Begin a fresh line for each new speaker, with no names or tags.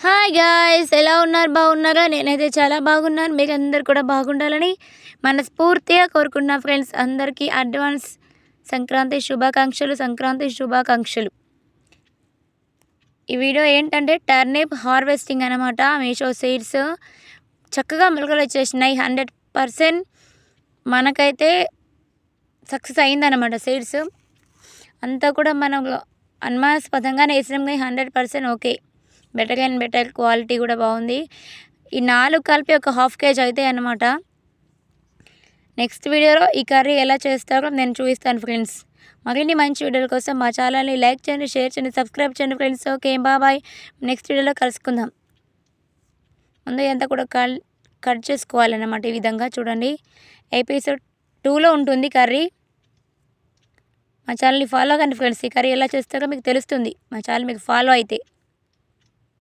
Hi guys, ఎలా ఉన్నారు? బాగున్నారా? నేనైతే చాలా బాగున్నాను. మీరందరూ కూడా బాగుండాలని మనస్ఫూర్తిగా కోరుకున్నా ఫ్రెండ్స్. అందరికీ అడ్వాన్స్ సంక్రాంతి శుభాకాంక్షలు. ఈ వీడియో ఏంటంటే టర్నిప్ హార్వెస్టింగ్ అనమాట. మీషో సీడ్స్ చక్కగా మొలకలు వచ్చేసినాయి. 100% మనకైతే సక్సెస్ అయిందనమాట. సీడ్స్ అంతా కూడా మనం అనుమానాస్పదంగానే వేసినాం కానీ 100% ఓకే. బెటర్ క్వాలిటీ కూడా బాగుంది. ఈ 4 కలిపి ఒక హాఫ్ కేజీ అవుతాయి అన్నమాట. నెక్స్ట్ వీడియోలో ఈ కర్రీ ఎలా చేస్తారో నేను చూపిస్తాను ఫ్రెండ్స్. మరిన్ని మంచి వీడియోల కోసం మా ఛానల్ని లైక్ చేయండి, షేర్ చేయండి, సబ్స్క్రైబ్ చేయండి ఫ్రెండ్స్. Okay, bye. నెక్స్ట్ వీడియోలో కలుసుకుందాం. ముందు ఎంత కూడా కట్ చేసుకోవాలన్నమాట. ఈ విధంగా చూడండి. ఎపిసోడ్ 2లో ఉంటుంది కర్రీ. మా ఛానల్ని ఫాలో కండి ఫ్రెండ్స్. ఈ కర్రీ ఎలా చేస్తారో మీకు తెలుస్తుంది మా ఛానల్ మీకు ఫాలో అయితే.